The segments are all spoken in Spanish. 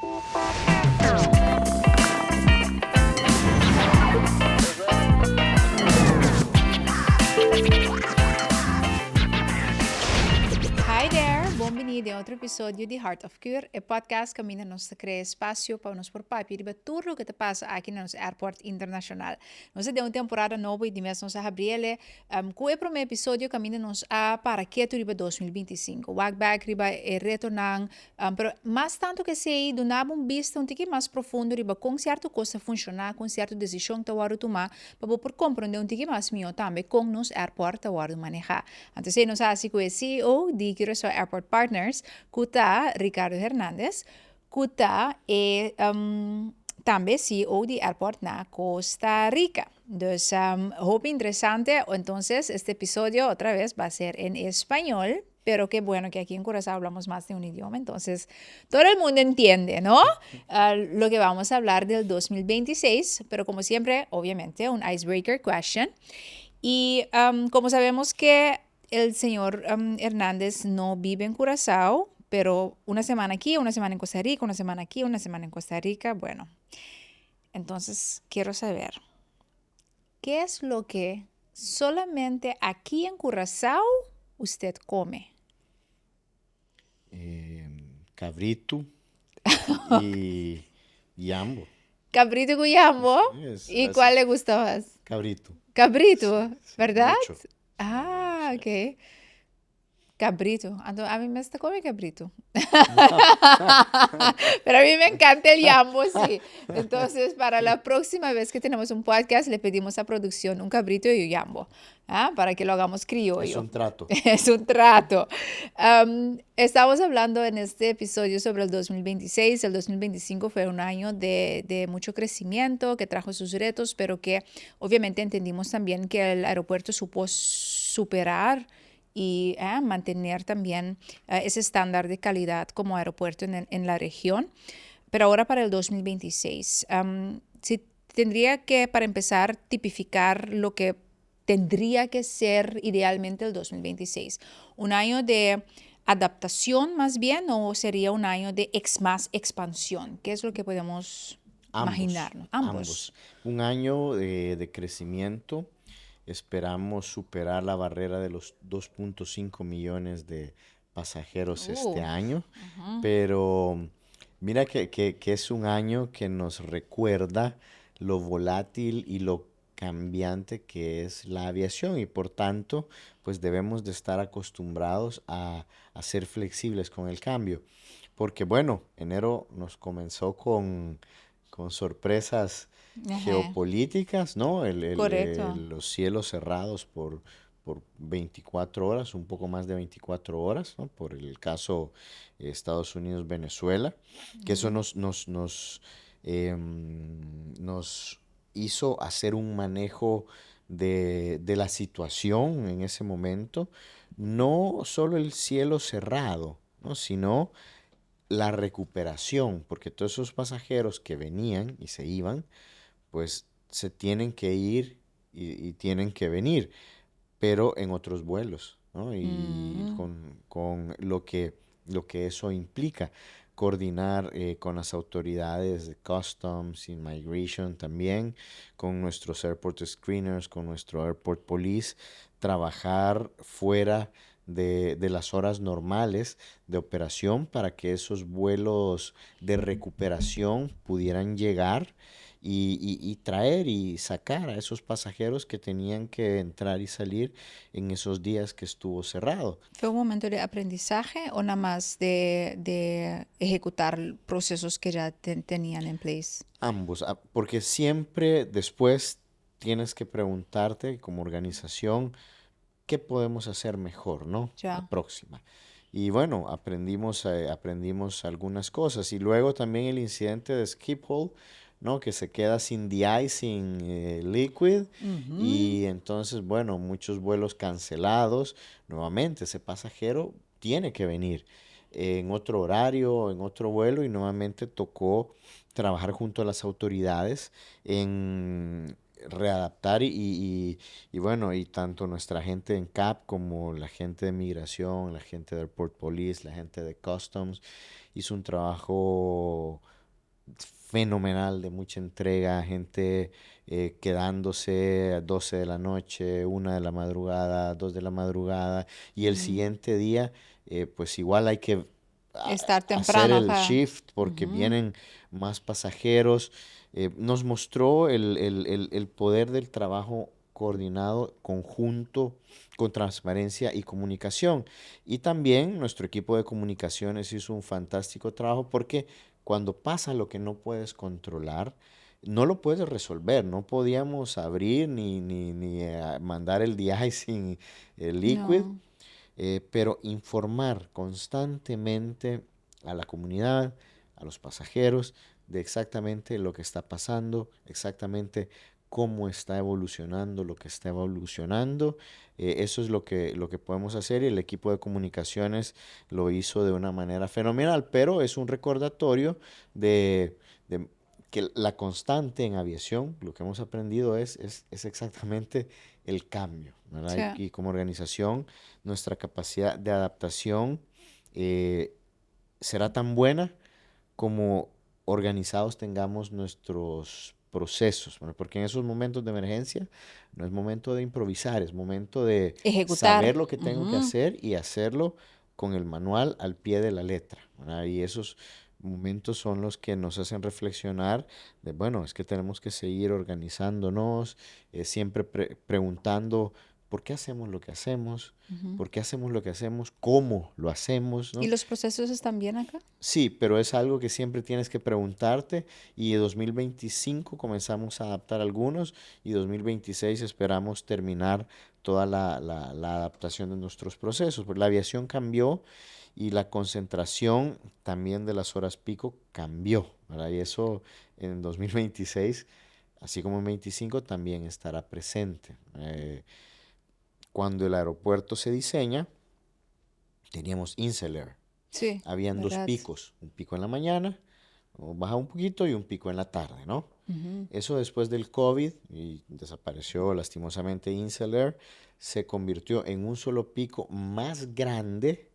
Hi there! Bem-vindo a outro episódio de Heart of Cure, o podcast que nos cria espaço para nos propor e debater tudo o que passa aqui no nosso aeroporto internacional. Nós temos uma temporada nova e dimensão a Gabriele, com o primeiro episódio que nos para que tu riba 2025. O back riba é retornar, pero mais tanto que sei, donava vista um tique mais profundo riba com certa coisa funcionar, com certa decisão que eu tomar, para por compreender um tique mais meu também com nos aeroporto eu manejar. Então, se nós assim com o CEO de Curaçao Airport Partners, kuta Ricardo Hernández, kuta também CEO de Airport na Costa Rica. Dus, hope interesante. Entonces, este episodio otra vez va a ser en español, pero qué bueno que aquí en Curazao hablamos más de un idioma, entonces todo el mundo entiende, ¿no? Lo que vamos a hablar del 2026, pero como siempre, obviamente, un icebreaker question. Y como sabemos que el señor Hernández no vive en Curazao, pero una semana aquí, una semana en Costa Rica, una semana aquí, una semana en Costa Rica, bueno. Entonces, quiero saber, ¿qué es lo que solamente aquí en Curazao usted come? Cabrito y yambo. Cabrito cuyambo. Sí, ¿Y cuál le gusta más? Cabrito. Cabrito, Sí, ¿verdad? mucho. Ah, ok. Cabrito. A mí me gusta comer cabrito. Pero a mí me encanta el yambo, sí. Entonces, para la próxima vez que tenemos un podcast, le pedimos a producción un cabrito y un yambo. Para que lo hagamos criollo. Es un trato. Es un trato. Estamos hablando en este episodio sobre el 2026. El 2025 fue un año de mucho crecimiento, que trajo sus retos, pero que obviamente entendimos también que el aeropuerto supo superar y mantener también ese estándar de calidad como aeropuerto en la región. Pero ahora para el 2026, si tendría que, para empezar, tipificar lo que tendría que ser idealmente el 2026, un año de adaptación más bien, o sería un año de más expansión. ¿Qué es lo que podemos imaginarnos? Ambos. Un año de crecimiento. Esperamos superar la barrera de los 2.5 millones de pasajeros este año, pero mira que es un año que nos recuerda lo volátil y lo cambiante que es la aviación, y por tanto pues debemos de estar acostumbrados a ser flexibles con el cambio, porque bueno, enero nos comenzó con sorpresas geopolíticas, ¿no? Correcto. Los cielos cerrados por 24 horas, un poco más de 24 horas, ¿no? Por el caso Estados Unidos-Venezuela, que eso nos hizo hacer un manejo de la situación en ese momento, no solo el cielo cerrado, ¿no? Sino la recuperación, porque todos esos pasajeros que venían y se iban, pues se tienen que ir y tienen que venir, pero en otros vuelos, ¿no? Y con lo que eso implica. Coordinar con las autoridades de Customs, Immigration también, con nuestros airport screeners, con nuestro airport police, trabajar fuera de las horas normales de operación para que esos vuelos de recuperación pudieran llegar y traer y sacar a esos pasajeros que tenían que entrar y salir en esos días que estuvo cerrado. ¿Fue un momento de aprendizaje o nada más de ejecutar procesos que ya tenían en place? Ambos, porque siempre después tienes que preguntarte como organización qué podemos hacer mejor, ¿no? Ya. La próxima. Y bueno, aprendimos algunas cosas. Y luego también el incidente de Schiphol, ¿no? Que se queda sin de-icing liquid. Y entonces, bueno, muchos vuelos cancelados. Nuevamente, ese pasajero tiene que venir en otro horario, en otro vuelo, y nuevamente tocó trabajar junto a las autoridades en readaptar y bueno, y tanto nuestra gente en CAP como la gente de migración, la gente del Port Police, la gente de Customs, hizo un trabajo fenomenal, de mucha entrega, gente quedándose a 12 de la noche, 1 de la madrugada, 2 de la madrugada, y el Ujú. siguiente día, pues igual hay que Estar hacer temprano el para... shift porque Ujú. vienen más pasajeros. Nos mostró el poder del trabajo coordinado, conjunto, con transparencia y comunicación. Y también nuestro equipo de comunicaciones hizo un fantástico trabajo porque cuando pasa lo que no puedes controlar, no lo puedes resolver. No podíamos abrir ni mandar el de-icing el liquid, No. pero informar constantemente a la comunidad, a los pasajeros, de exactamente lo que está pasando, exactamente cómo está evolucionando lo que está evolucionando. Eso es lo que podemos hacer, y el equipo de comunicaciones lo hizo de una manera fenomenal, pero es un recordatorio de que la constante en aviación, lo que hemos aprendido es exactamente el cambio, ¿verdad? Sí. Y como organización, nuestra capacidad de adaptación eh, será tan buena como organizados tengamos nuestros procesos, ¿verdad? Porque en esos momentos de emergencia no es momento de improvisar, es momento de Ejecutar. saber lo que tengo que Ujú. hacer y hacerlo con el manual al pie de la letra, ¿verdad? Y esos momentos son los que nos hacen reflexionar de, bueno, es que tenemos que seguir organizándonos, siempre preguntando por qué hacemos lo que hacemos, Ujú. por qué hacemos lo que hacemos, cómo lo hacemos, ¿Y ¿no? los procesos están bien acá? Sí, pero es algo que siempre tienes que preguntarte, y en 2025 comenzamos a adaptar algunos, y 2026 esperamos terminar toda la adaptación de nuestros procesos. Porque la aviación cambió y la concentración también de las horas pico cambió, ¿verdad? Y eso en 2026, así como en 25, también estará presente. Cuando el aeropuerto se diseña, teníamos Inceler. Sí, Habían dos ¿verdad? picos, un pico en la mañana, o baja un poquito, y un pico en la tarde, ¿no? Ujú. Eso después del COVID, y desapareció lastimosamente Inceler, se convirtió en un solo pico más grande,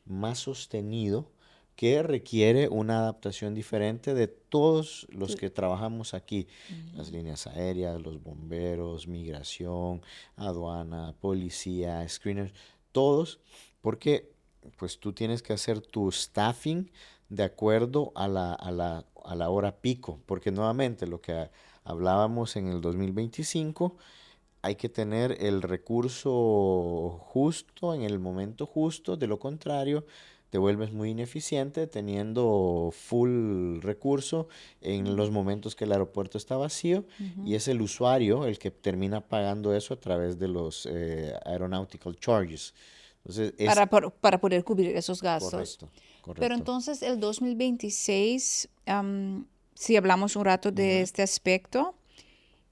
más sostenido, que requiere una adaptación diferente de todos los Cl- que trabajamos aquí: las Ujú. líneas aéreas, los bomberos, migración, aduana, policía, screeners, todos, porque pues tú tienes que hacer tu staffing de acuerdo a la hora pico, porque nuevamente lo que hablábamos en el 2025, hay que tener el recurso justo en el momento justo. De lo contrario, te vuelves muy ineficiente teniendo full recurso en los momentos que el aeropuerto está vacío, y Ujú. es el usuario el que termina pagando eso a través de los aeronautical charges. Entonces es Para poder cubrir esos gastos. correcto, Pero correcto. entonces el 2026, si hablamos un rato de Ujú. este aspecto,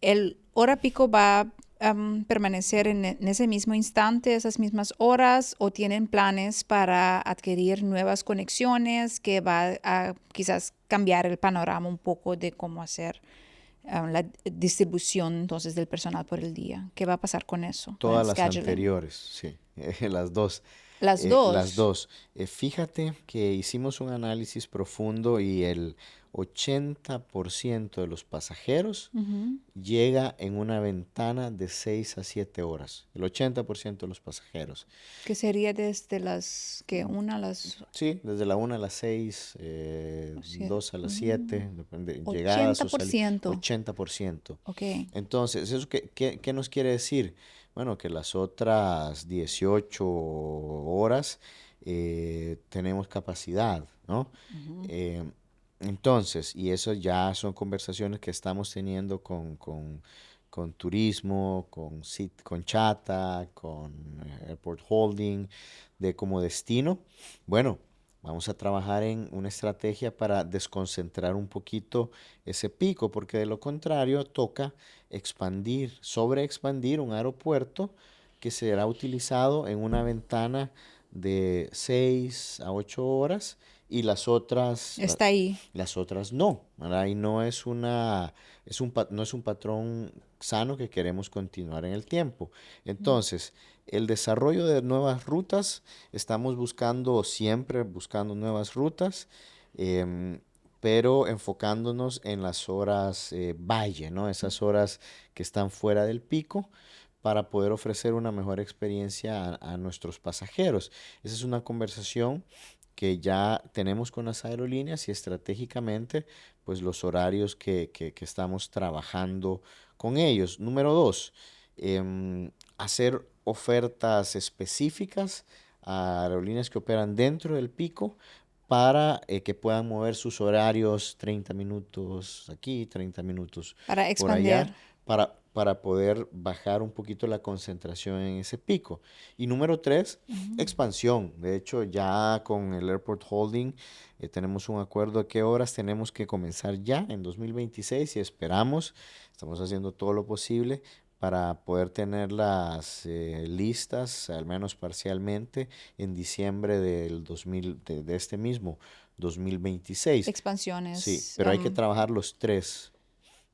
¿el hora pico va a permanecer en ese mismo instante, esas mismas horas, o tienen planes para adquirir nuevas conexiones que va a quizás cambiar el panorama un poco de cómo hacer la distribución entonces del personal por el día? ¿Qué va a pasar con eso, con el Todas las scheduling? anteriores, sí, las dos. Las Las dos. dos. Fíjate que hicimos un análisis profundo, y el 80% de los pasajeros Ujú. llega en una ventana de 6 a 7 horas. El 80% de los pasajeros. Que sería desde las que una a las Sí, desde la 1 a las 6, siete. 2 a las 7, depende, llegadas ochenta o por salidas, ciento 80%. Ok. Entonces, ¿eso qué nos quiere decir? Bueno, que las otras 18 horas tenemos capacidad, ¿no? Ujú. Eh, entonces, y eso ya son conversaciones que estamos teniendo con turismo, con Chata, con Airport Holding, de como destino. Bueno, vamos a trabajar en una estrategia para desconcentrar un poquito ese pico, porque de lo contrario toca sobreexpandir un aeropuerto que será utilizado en una ventana de 6 a 8 horas, y Está ahí. las otras no, ¿verdad? Y no es un patrón sano que queremos continuar en el tiempo. Entonces, el desarrollo de nuevas rutas, estamos siempre buscando nuevas rutas, em, pero enfocándonos en las horas valle, ¿no? Esas horas que están fuera del pico para poder ofrecer una mejor experiencia a nuestros pasajeros. Esa es una conversación que ya tenemos con las aerolíneas y estratégicamente, pues los horarios que estamos trabajando con ellos. Número dos, hacer ofertas específicas a aerolíneas que operan dentro del pico para que puedan mover sus horarios 30 minutos aquí, 30 minutos Para por allá, expandir. para poder bajar un poquito la concentración en ese pico. Y número tres, expansión. De hecho, ya con el Airport Holding tenemos un acuerdo de qué horas tenemos que comenzar ya en 2026 y esperamos, estamos haciendo todo lo posible para poder tenerlas listas, al menos parcialmente, en diciembre de este mismo 2026. Sí, Expansiones. pero hay que trabajar los tres,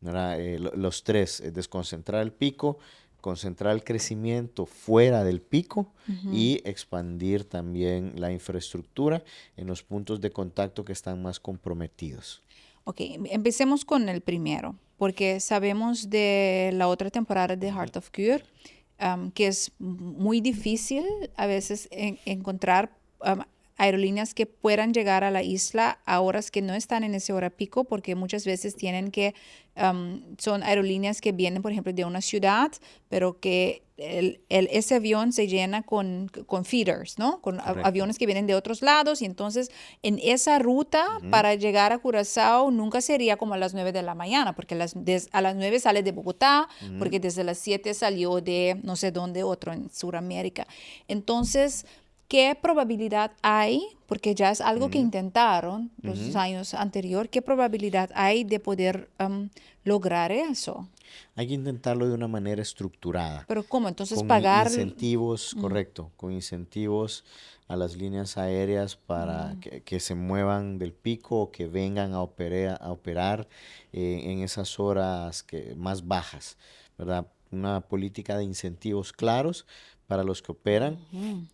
¿verdad? Los tres, desconcentrar el pico, concentrar el crecimiento fuera del pico y expandir también la infraestructura en los puntos de contacto que están más comprometidos. Ok, empecemos con el primero, porque sabemos de la otra temporada de Heart of Cure, que es muy difícil a veces encontrar aerolíneas que puedan llegar a la isla a horas que no están en ese hora pico, porque muchas veces tienen que, son aerolíneas que vienen, por ejemplo, de una ciudad, pero que ese avión se llena con feeders, ¿no? Con Correcto. aviones que vienen de otros lados, y entonces en esa ruta Ujú, para llegar a Curazao nunca sería como a las 9 de la mañana, porque a las 9 sale de Bogotá, ujú, porque desde las 7 salió de no sé dónde otro en Sudamérica. Entonces, ¿qué probabilidad hay? Porque ya es algo que ujú, intentaron los ujú. años anteriores. ¿Qué probabilidad hay de poder lograr eso? Hay que intentarlo de una manera estructurada, Pero ¿cómo? Entonces con pagar. incentivos, correcto, con incentivos a las líneas aéreas para que se muevan del pico o que vengan a operar en esas horas más bajas, ¿verdad? Una política de incentivos claros para los que operan.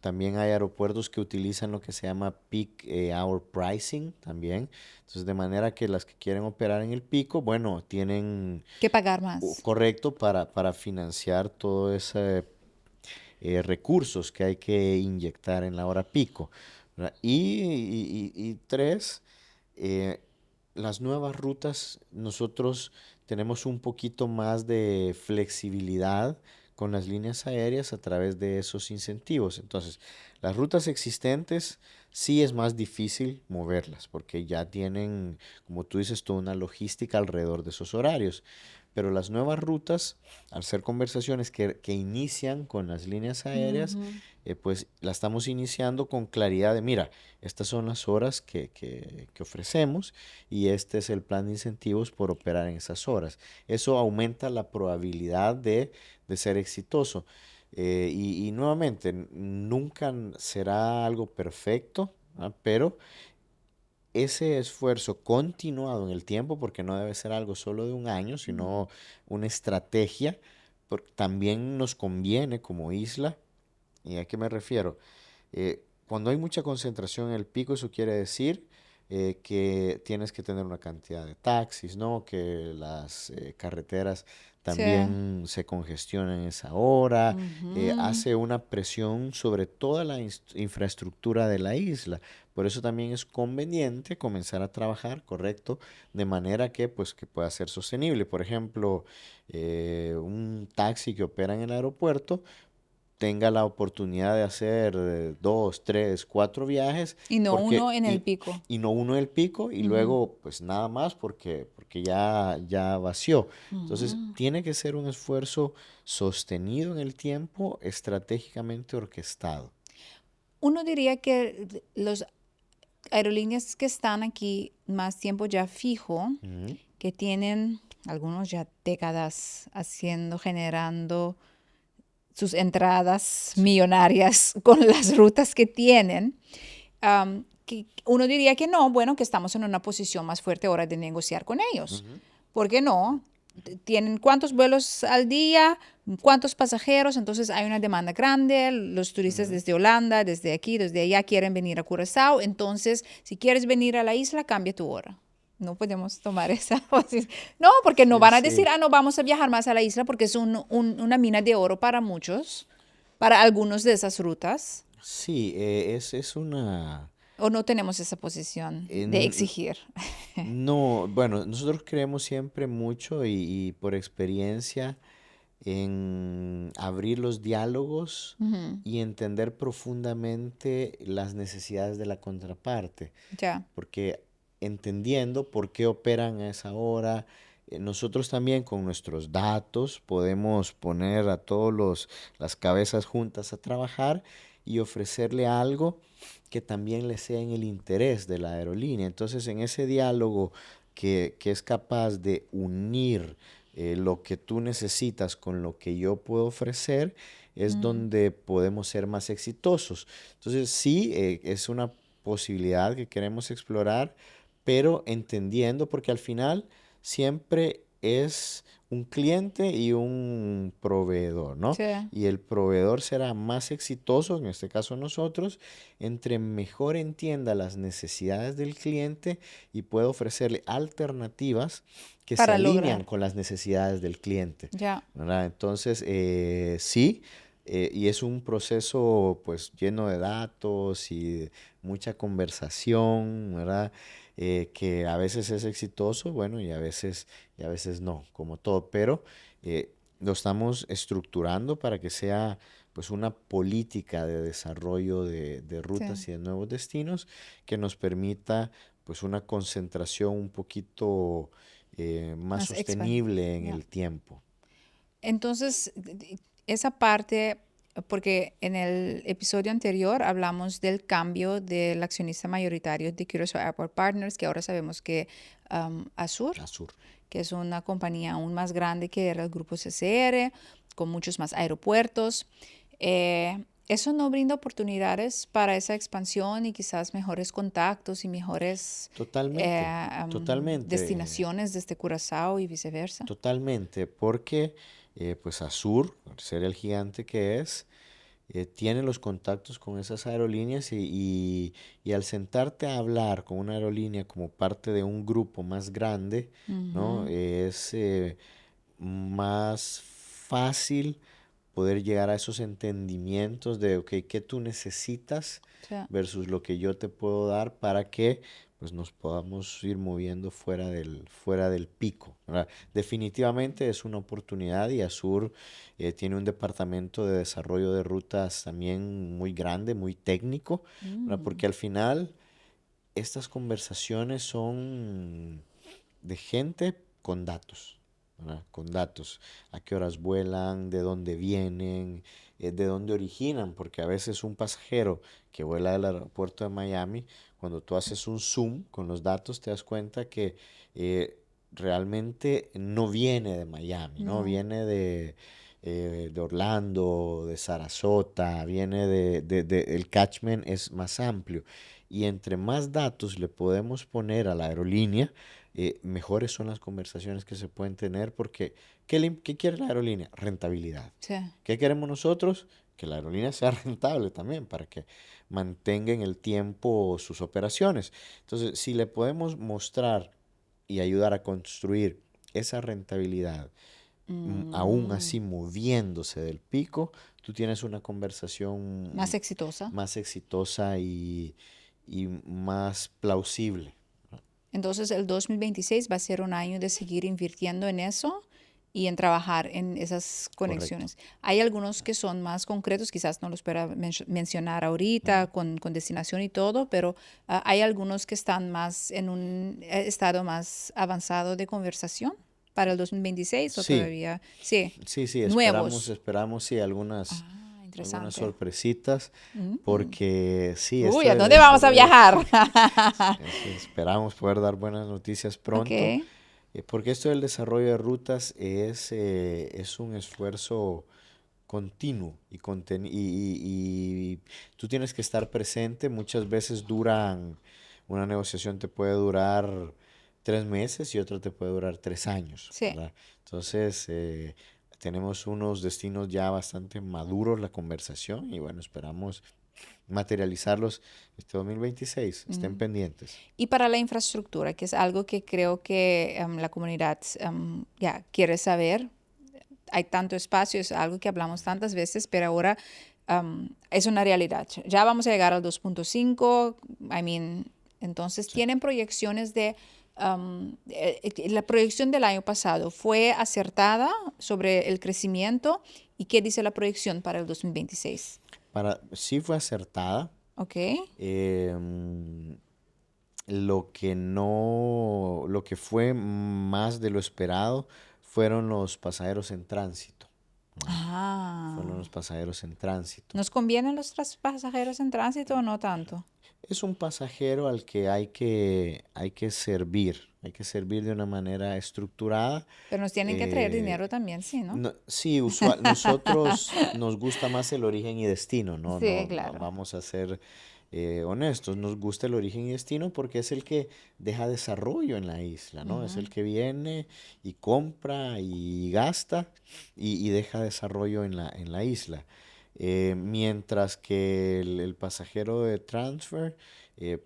También hay aeropuertos que utilizan lo que se llama peak hour pricing también. Entonces, de manera que las que quieren operar en el pico, bueno, tienen Que pagar más. correcto para financiar todo ese recursos que hay que inyectar en la hora pico, ¿verdad? Y tres, eh, las nuevas rutas, nosotros tenemos un poquito más de flexibilidad con las líneas aéreas a través de esos incentivos. Entonces, las rutas existentes sí es más difícil moverlas porque ya tienen, como tú dices, toda una logística alrededor de esos horarios. Pero las nuevas rutas, al ser conversaciones que inician con las líneas aéreas, pues la estamos iniciando con claridad de, mira, estas son las horas que ofrecemos y este es el plan de incentivos por operar en esas horas. Eso aumenta la probabilidad de ser exitoso. Y nuevamente, nunca será algo perfecto, ¿ah? Pero ese esfuerzo continuado en el tiempo, porque no debe ser algo solo de un año, sino una estrategia, también nos conviene como isla. ¿Y a qué me refiero? Cuando hay mucha concentración en el pico, eso quiere decir que tienes que tener una cantidad de taxis, ¿no? Que las carreteras Sí. también se congestionan en esa hora, Ujú. hace una presión sobre toda la infraestructura de la isla. Por eso también es conveniente comenzar a trabajar, correcto, de manera que, pues, que pueda ser sostenible. Por ejemplo, un taxi que opera en el aeropuerto tenga la oportunidad de hacer dos, tres, cuatro viajes, Y no uno porque, en el pico. y no uno el pico, y Ujú. luego pues nada más porque ya vació. Entonces, Ujú. tiene que ser un esfuerzo sostenido en el tiempo, estratégicamente orquestado. Uno diría que los aerolíneas que están aquí más tiempo ya fijo, Ujú, que tienen algunos ya décadas generando sus entradas sí. millonarias con las rutas que tienen, que uno diría que no, bueno, que estamos en una posición más fuerte ahora de negociar con ellos. Ujú, ¿Por qué no? Tienen cuántos vuelos al día, cuántos pasajeros, entonces hay una demanda grande, los turistas ujú. desde Holanda, desde aquí, desde allá quieren venir a Curazao, entonces si quieres venir a la isla, cambia tu hora. no podemos tomar esa posición. No, porque no Sí, van a decir, sí. no vamos a viajar más a la isla porque es una mina de oro para muchos, para algunos de esas rutas. Sí, es una... O no tenemos esa posición de en- exigir. no, bueno, nosotros creemos siempre mucho y por experiencia en abrir los diálogos Ujú. y entender profundamente las necesidades de la contraparte, Ya. porque entendiendo por qué operan a esa hora, nosotros también con nuestros datos podemos poner a todos las cabezas juntas a trabajar y ofrecerle algo que también le sea en el interés de la aerolínea. Entonces, en ese diálogo que es capaz de unir lo que tú necesitas con lo que yo puedo ofrecer, es Mm. donde podemos ser más exitosos. Entonces, sí, es una posibilidad que queremos explorar, pero entendiendo, porque al final siempre es un cliente y un proveedor, ¿no? Sí. Y el proveedor será más exitoso, en este caso nosotros, entre mejor entienda las necesidades del cliente y pueda ofrecerle alternativas que se Para alinean lograr. con las necesidades del cliente, Ya. ¿verdad? Entonces, sí, y es un proceso pues lleno de datos y mucha conversación, ¿verdad? Que a veces es exitoso, bueno, y a veces no, como todo, pero lo estamos estructurando para que sea pues una política de desarrollo de Sí. rutas y de nuevos destinos que nos permita pues una concentración un poquito más Más expan. sostenible en Ya. el tiempo. Entonces, esa parte, porque en el episodio anterior hablamos del cambio del accionista mayoritario de Curaçao Airport Partners, que ahora sabemos que Azur, Azur. que es una compañía aún más grande que era el grupo CCR, con muchos más aeropuertos. Eso no brinda oportunidades para esa expansión y quizás mejores contactos y mejores Totalmente, totalmente. destinaciones desde Curazao y viceversa. Totalmente, porque pues Azur, al ser el gigante que es, tiene los contactos con esas aerolíneas y al sentarte a hablar con una aerolínea como parte de un grupo más grande, ¿no? Ujú. Es más fácil poder llegar a esos entendimientos de, ok, ¿qué tú necesitas Sí. versus lo que yo te puedo dar para que pues nos podamos ir moviendo fuera del pico, ¿verdad? Definitivamente es una oportunidad y Azur tiene un departamento de desarrollo de rutas también muy grande, muy técnico, ¿verdad? Mm. Porque al final estas conversaciones son de gente con datos, ¿verdad? Con datos, a qué horas vuelan, de dónde vienen, de dónde originan, porque a veces un pasajero que vuela del aeropuerto de Miami, cuando tú haces un zoom con los datos, te das cuenta que realmente no viene de Miami, ¿no? No. Viene de Orlando, de Sarasota, viene el catchment es más amplio. Y entre más datos le podemos poner a la aerolínea, mejores son las conversaciones que se pueden tener porque ¿qué quiere la aerolínea? Rentabilidad. Sí. ¿Qué queremos nosotros? Que la aerolínea sea rentable también para que mantenga en el tiempo sus operaciones. Entonces, si le podemos mostrar y ayudar a construir esa rentabilidad, aún Mm. así moviéndose del pico, tú tienes una Más conversación exitosa. más exitosa y más plausible. Entonces, el 2026 va a ser un año de seguir invirtiendo en eso y en trabajar en esas Correcto. conexiones. Hay algunos que son más concretos, quizás no los pueda mencionar ahorita con destinación y todo, pero hay algunos que están más en un estado más avanzado de conversación para el 2026 o Sí, todavía, sí, sí, nuevos. esperamos, sí, Ah, algunas interesante. sorpresitas, Mm. porque sí, Uy, esto ¿a del dónde vamos a desarrollo, viajar? esperamos poder dar buenas noticias Ok. pronto, porque esto del desarrollo de rutas es un esfuerzo continuo y tú tienes que estar presente. Muchas veces una negociación te puede durar 3 meses y otra te puede durar 3 años, Sí. ¿verdad? Entonces, tenemos unos destinos ya bastante maduros la conversación y bueno, esperamos materializarlos este 2026. Estén pendientes. Y para la infraestructura, que es algo que creo que la comunidad ya quiere saber, hay tanto espacio, es algo que hablamos tantas veces, pero ahora es una realidad. Ya vamos a llegar al 2.5, entonces Sí. tienen proyecciones de... la proyección del año pasado fue acertada sobre el crecimiento y qué dice la proyección para el 2026. Sí fue acertada. ¿Ok? Em, lo que fue más de lo esperado fueron los pasajeros en tránsito. ¿No? Fueron Ah, los pasajeros en tránsito. ¿nos convienen los pasajeros en tránsito o no tanto? Es un pasajero al que hay que servir de una manera estructurada. Pero nos tienen que traer Eh, dinero también, sí, ¿no? sí, nosotros nos gusta más el origen y destino, ¿no? Sí, No claro. vamos a ser honestos, nos gusta el origen y destino porque es el que deja desarrollo en la isla, ¿no? Es el que viene y compra y gasta y deja desarrollo en la isla. Mientras que el pasajero de transfer,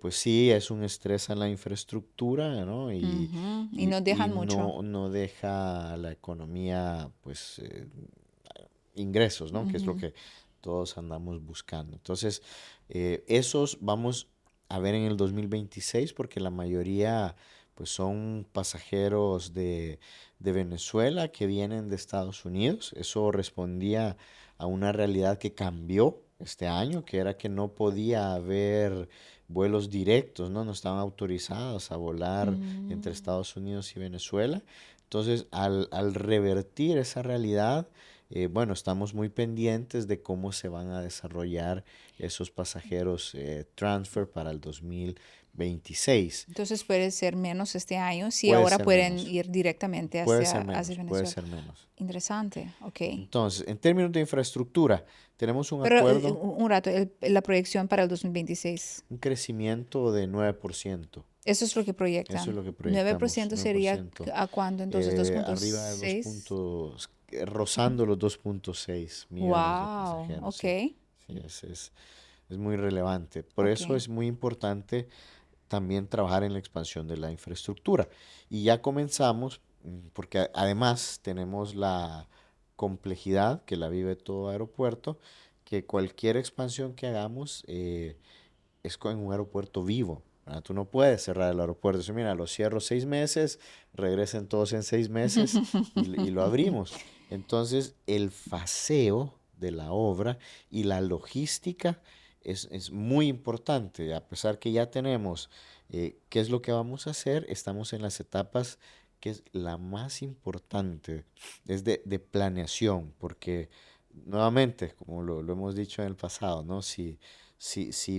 pues sí, es un estrés a la infraestructura, ¿no? Ujú. Y nos Y dejan mucho. no deja a la economía, pues, ingresos, ¿no? Que es lo Ujú. que todos andamos buscando. Entonces, esos vamos a ver en el 2026 porque la mayoría, pues, son pasajeros de Venezuela que vienen de Estados Unidos. Eso respondía a una realidad que cambió este año, que era que no podía haber vuelos directos, ¿no? No estaban autorizados a volar entre Mm. Estados Unidos y Venezuela. Entonces, al revertir esa realidad, bueno, estamos muy pendientes de cómo se van a desarrollar esos pasajeros transfer para el 2026. Entonces puede ser menos este año si Puede ahora ser pueden menos, ir directamente hacia puede Venezuela. ser menos. Interesante, ok. Entonces, en términos de infraestructura, tenemos un Pero acuerdo, un rato, la proyección para el 2026. un crecimiento de 9%. Eso es lo que Eso es proyectan. lo que Nueve por proyectamos, ciento nueve por sería ciento ¿a cuándo entonces? Dos punto Arriba de 2 seis. puntos, rozando los 2.6 millones de Wow, pasajeros, ok, sí. Sí, es muy relevante. Por ok. eso es muy importante también trabajar en la expansión de la infraestructura. Y ya comenzamos, porque además tenemos la complejidad que la vive todo aeropuerto, que cualquier expansión que hagamos es con un aeropuerto vivo. ¿Verdad? Tú no puedes cerrar el aeropuerto. Dice, mira, lo cierro 6 meses, regresen todos en 6 meses y lo abrimos. Entonces, el faseo de la obra y la logística es muy importante. A pesar que ya tenemos qué es lo que vamos a hacer, estamos en las etapas que es la más importante, es de planeación, porque nuevamente, como lo hemos dicho en el pasado, ¿no? Si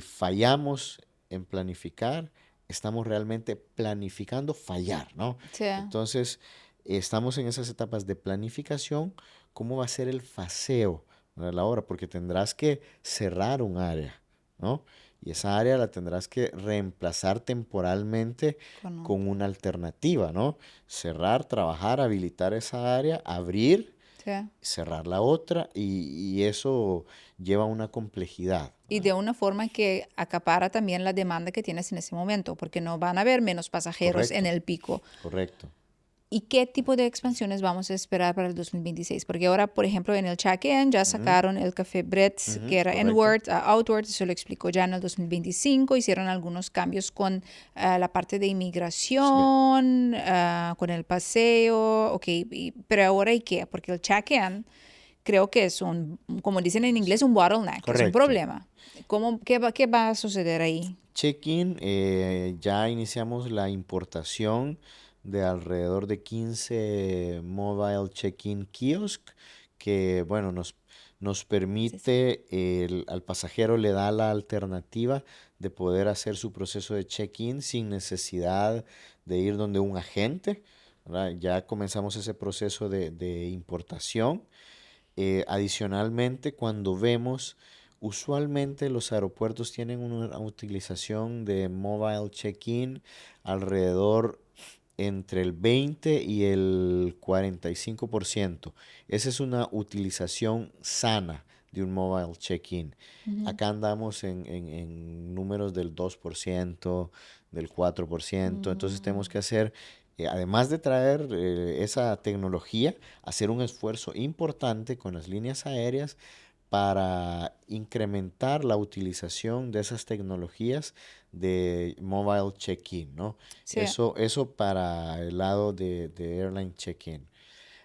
fallamos en planificar, estamos realmente planificando fallar, ¿no? Sí. Entonces, estamos en esas etapas de planificación, ¿cómo va a ser el faseo de la obra? Porque tendrás que cerrar un área, ¿no? Y esa área la tendrás que reemplazar temporalmente Con con otra. una alternativa, ¿no? Cerrar, trabajar, habilitar esa área, abrir, Sí. cerrar la otra y eso lleva una complejidad. Y de una forma que acapara también la demanda que tienes en ese momento, porque no van a haber menos pasajeros en Correcto, el pico. correcto. ¿Y qué tipo de expansiones vamos a esperar para el 2026? Porque ahora, por ejemplo, en el check-in ya Ujú, sacaron el Café Bretz, que ujú, era correcto. inward a outward, eso lo explicó ya en el 2025. Hicieron algunos cambios con la parte de Sí, inmigración, con el paseo, ok, pero ahora ¿y qué? Porque el check-in creo que es un, como dicen en inglés, un bottleneck, es un correcto. problema. Qué va a suceder ahí? Check-in, ya iniciamos la importación de alrededor de 15 mobile check-in kiosk que, bueno, nos Sí, sí. permite, al pasajero le da la alternativa de poder hacer su proceso de check-in sin necesidad de ir donde un agente, ¿verdad? Ya comenzamos ese proceso de importación. Adicionalmente, cuando vemos, usualmente los aeropuertos tienen una utilización de mobile check-in alrededor entre el 20 y el 45%. Esa es una utilización sana de un mobile check-in. Acá andamos en números del 2%, del 4%, entonces tenemos que hacer, además de traer esa tecnología, hacer un esfuerzo importante con las líneas aéreas para incrementar la utilización de esas tecnologías de mobile check-in, ¿no? Sí. Eso para el lado de airline check-in.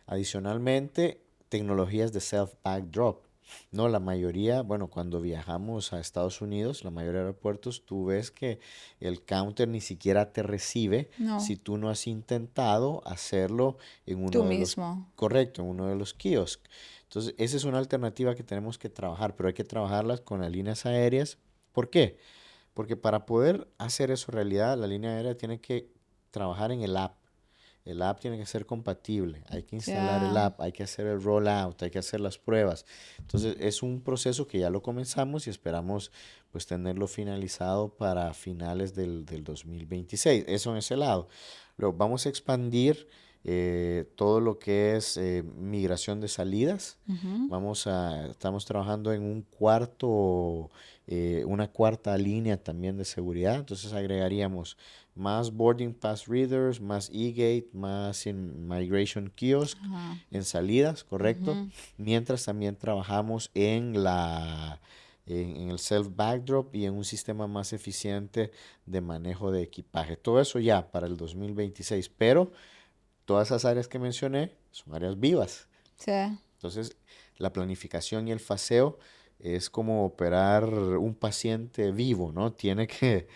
Adicionalmente, tecnologías de self-bag drop. No, la mayoría, bueno, cuando viajamos a Estados Unidos, la mayoría de aeropuertos, tú ves que el counter ni siquiera te recibe No, si tú no has intentado hacerlo en tú uno de los, mismo. correcto, en uno de los kiosks. Entonces, esa es una alternativa que tenemos que trabajar, pero hay que trabajarlas con las líneas aéreas. ¿Por qué? Porque para poder hacer eso realidad, la línea aérea tiene que trabajar en el app. El app tiene que ser compatible, hay que instalar el Ya. app, hay que hacer el rollout, hay que hacer las pruebas. Entonces es un proceso que ya lo comenzamos y esperamos pues tenerlo finalizado para finales del 2026. Eso en ese lado. Luego vamos a expandir todo lo que es migración de salidas. Ujú. Estamos trabajando en una cuarta línea también de seguridad. Entonces agregaríamos más boarding pass readers, más e-gate, más migration kiosk Ajá. en salidas, correcto. Ujú. Mientras también trabajamos en el self backdrop y en un sistema más eficiente de manejo de equipaje. Todo eso ya para el 2026, pero todas esas áreas que mencioné son áreas vivas. Sí. Entonces, la planificación y el faseo es como operar un paciente vivo, ¿no? Tiene que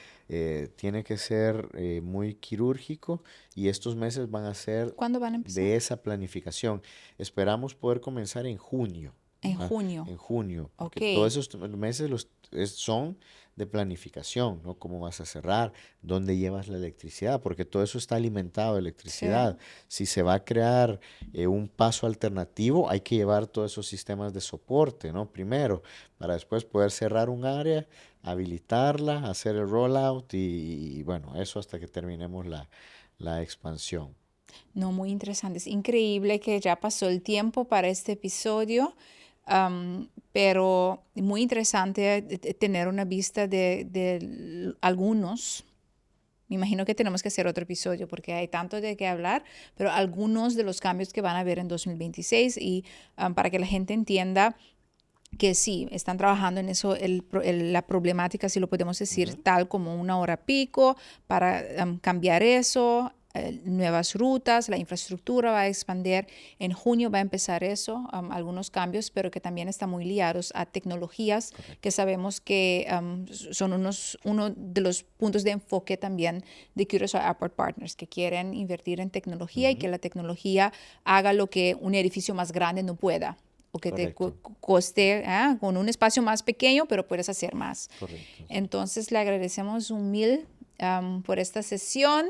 ser muy quirúrgico y estos meses van a ser ¿Cuándo van a empezar? de esa planificación. Esperamos poder comenzar en junio, En ¿ah? junio. En junio, porque Ok. todos esos meses son de planificación, ¿no? Cómo vas a cerrar, dónde llevas la electricidad, porque todo eso está alimentado de Sí. electricidad. Si se va a crear un paso alternativo, hay que llevar todos esos sistemas de soporte, ¿no? Primero, para después poder cerrar un área, habilitarla, hacer el rollout y bueno, eso hasta que terminemos la expansión. No, muy interesante. Es increíble que ya pasó el tiempo para este episodio, pero muy interesante tener una vista de algunos. Me imagino que tenemos que hacer otro episodio porque hay tanto de qué hablar, pero algunos de los cambios que van a haber en 2026 y para que la gente entienda que sí, están trabajando en eso, la problemática, si lo podemos decir, Ujú. tal como una hora pico, para cambiar eso, nuevas rutas, la infraestructura va a expandir. En junio va a empezar eso, algunos cambios, pero que también están muy liados a tecnologías que Correcto. sabemos que son uno de los puntos de enfoque también de Curaçao Airport Partners, que quieren invertir en tecnología y que Ujú. la tecnología haga lo que un edificio más grande no pueda o que te Correcto, coste con un espacio más pequeño, pero puedes hacer más. correcto, sí. Entonces le agradecemos un mil por esta sesión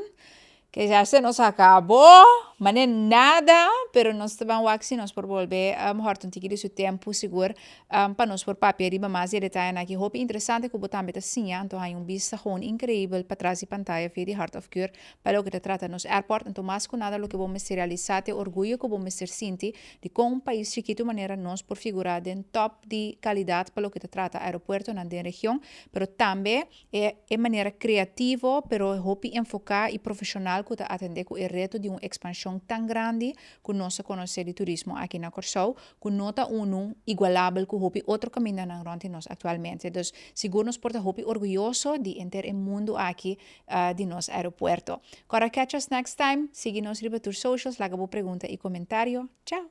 que ya se nos acabou, mas nem nada, pero nós também aqui nós por volver harto um tigre seu tempo seguro para nós por papel e mais e detalhe aqui roupa interessante que botar beta sim, então há vista gewoon incrível para trás de pantalla via de Heart of Cure para o que te trata nos airport, então mais com nada lo que vamos realizar te orgulho que vamos ser sinti de com um país chiquito maneira nós por figurar em top de qualidade para o que te trata aeroporto na região, pero também é maneira criativa, pero roupa enfocar e profissional que atender com o reto de uma expansão tão grande que nós conhecer de turismo aqui na Curaçao, que nota igualável com o outro caminho na grande nós atualmente. Então, seguro nos porta orgulhoso de entrar o mundo aqui de nosso aeroporto. Para catch us next time, siga nos riba socials, laga boa pergunta e comentário. Tchau!